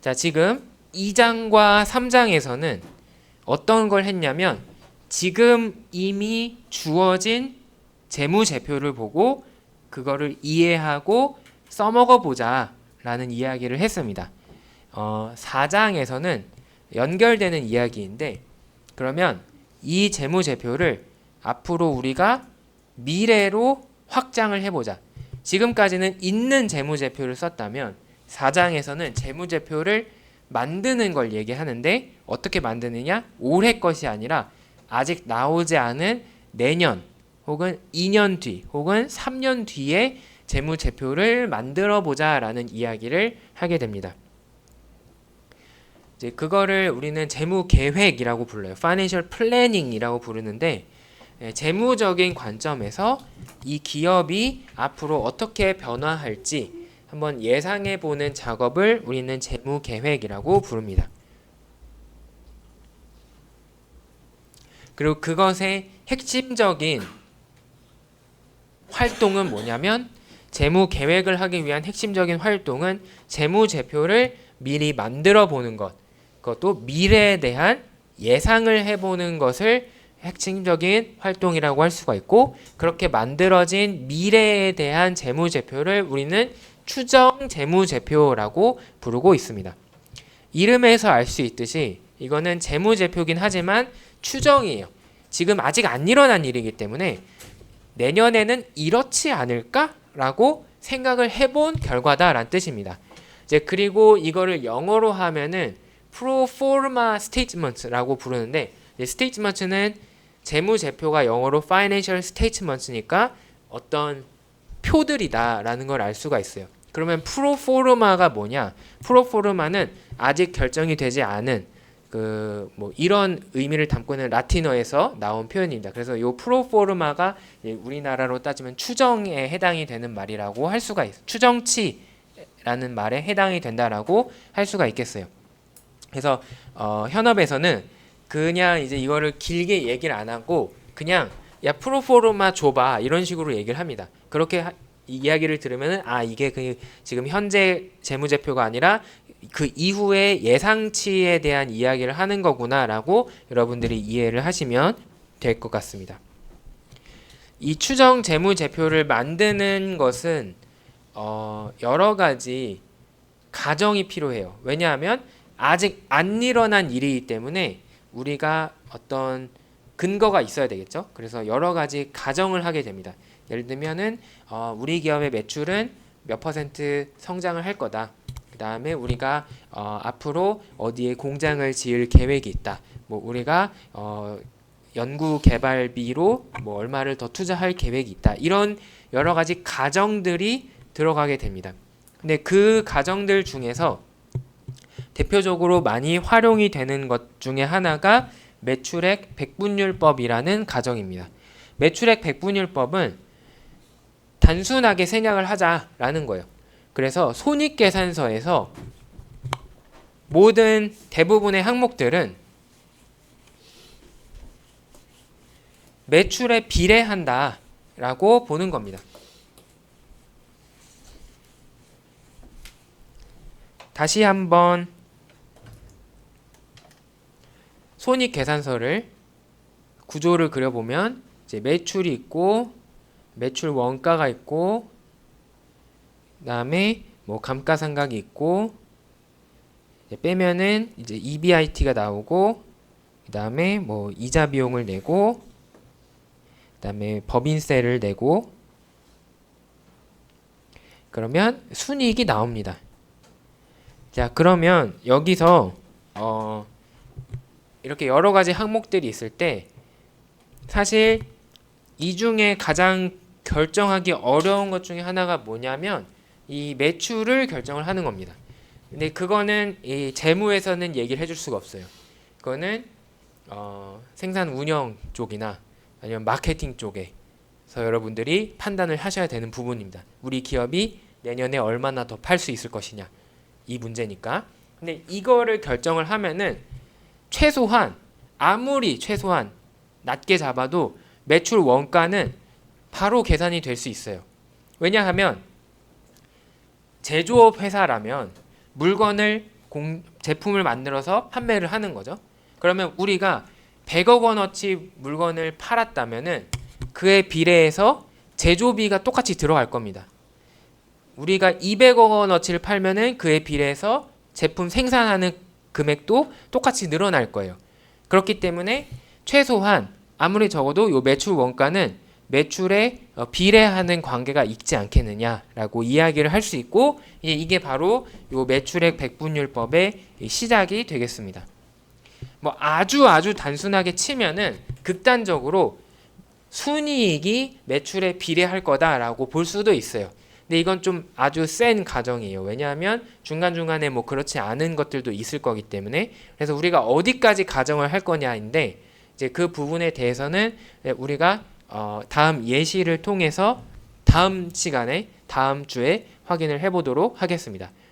자, 지금 2장과 3장에서는 어떤 걸 했냐면 지금 이미 주어진 재무제표를 보고 그거를 이해하고 써먹어 보자 라는 이야기를 했습니다. 4장에서는 연결되는 이야기인데, 그러면 이 재무제표를 앞으로 우리가 미래로 확장을 해보자. 지금까지는 있는 재무제표를 썼다면 4장에서는 재무제표를 만드는 걸 얘기하는데, 어떻게 만드느냐? 올해 것이 아니라 아직 나오지 않은 내년 혹은 2년 뒤 혹은 3년 뒤에 재무제표를 만들어 보자라는 이야기를 하게 됩니다. 이제 그거를 우리는 재무계획이라고 불러요. Financial Planning이라고 부르는데, 재무적인 관점에서 이 기업이 앞으로 어떻게 변화할지 한번 예상해 보는 작업을 우리는 재무계획이라고 부릅니다. 그리고 그것의 핵심적인 활동은 뭐냐면, 재무계획을 하기 위한 핵심적인 활동은 재무제표를 미리 만들어 보는 것, 그것도 미래에 대한 예상을 해보는 것을 핵심적인 활동이라고 할 수가 있고, 그렇게 만들어진 미래에 대한 재무제표를 우리는 추정 재무제표라고 부르고 있습니다. 이름에서 알 수 있듯이 이거는 재무제표긴 하지만 추정이에요. 지금 아직 안 일어난 일이기 때문에 내년에는 이렇지 않을까라고 생각을 해본 결과다라는 뜻입니다. 이제 그리고 이거를 영어로 하면은 프로포르마 스테이트먼트라고 부르는데, 스테이트먼트는 재무제표가 영어로 financial statements니까 어떤 표들이다라는 걸 알 수가 있어요. 그러면 프로포르마가 뭐냐? 프로포르마는 아직 결정이 되지 않은 뭐 이런 의미를 담고 있는 라틴어에서 나온 표현입니다. 그래서 이 프로포르마가 우리나라로 따지면 추정에 해당이 되는 말이라고 할 수가 있어요. 추정치라는 말에 해당이 된다라고 할 수가 있겠어요. 그래서 현업에서는 그냥 이제 이거를 길게 얘기를 안 하고 그냥 야 프로포르마 줘봐 이런 식으로 얘기를 합니다. 그렇게 이야기를 들으면은 이게 그 지금 현재 재무제표가 아니라 그 이후의 예상치에 대한 이야기를 하는 거구나라고 여러분들이 이해를 하시면 될 것 같습니다. 이 추정 재무제표를 만드는 것은 여러 가지 가정이 필요해요. 왜냐하면 아직 안 일어난 일이기 때문에 우리가 어떤 근거가 있어야 되겠죠. 그래서 여러 가지 가정을 하게 됩니다. 예를 들면은 우리 기업의 매출은 몇 % 성장을 할 거다. 그 다음에 우리가 앞으로 어디에 공장을 지을 계획이 있다. 뭐 우리가 연구 개발비로 뭐 얼마를 더 투자할 계획이 있다. 이런 여러 가지 가정들이 들어가게 됩니다. 근데 그 가정들 중에서 대표적으로 많이 활용이 되는 것 중에 하나가 매출액 백분율법이라는 가정입니다. 매출액 백분율법은 단순하게 생략을 하자라는 거예요. 그래서 손익계산서에서 모든 대부분의 항목들은 매출에 비례한다라고 보는 겁니다. 다시 한번 손익계산서를 구조를 그려보면 이제 매출이 있고 매출 원가가 있고 그다음에 뭐 감가상각이 있고 이제 빼면은 이제 EBIT가 나오고 그다음에 뭐 이자 비용을 내고 그다음에 법인세를 내고 그러면 순이익이 나옵니다. 자, 그러면 여기서 이렇게 여러 가지 항목들이 있을 때 사실 이 중에 가장 결정하기 어려운 것 중에 하나가 뭐냐면 이 매출을 결정을 하는 겁니다. 근데 그거는 이 재무에서는 얘기를 해줄 수가 없어요. 그거는 생산 운영 쪽이나 아니면 마케팅 쪽에서 여러분들이 판단을 하셔야 되는 부분입니다. 우리 기업이 내년에 얼마나 더 팔 수 있을 것이냐 이 문제니까. 근데 이거를 결정을 하면은 아무리 최소한 낮게 잡아도 매출 원가는 바로 계산이 될 수 있어요. 왜냐하면 제조업 회사라면 물건을 제품을 만들어서 판매를 하는 거죠. 그러면 우리가 100억 원어치 물건을 팔았다면은 그에 비례해서 제조비가 똑같이 들어갈 겁니다. 우리가 200억 원어치를 팔면은 그에 비례해서 제품 생산하는 금액도 똑같이 늘어날 거예요. 그렇기 때문에 최소한 아무리 적어도 요 매출 원가는 매출에 비례하는 관계가 있지 않겠느냐라고 이야기를 할 수 있고, 이게 바로 요 매출액 백분율법의 시작이 되겠습니다. 뭐 아주 단순하게 치면은 극단적으로 순이익이 매출에 비례할 거다라고 볼 수도 있어요. 근데 이건 좀 아주 센 가정이에요. 왜냐하면 중간중간에 뭐 그렇지 않은 것들도 있을 거기 때문에. 그래서 우리가 어디까지 가정을 할 거냐인데, 이제 그 부분에 대해서는 우리가 다음 예시를 통해서 다음 시간에 다음 주에 확인을 해보도록 하겠습니다.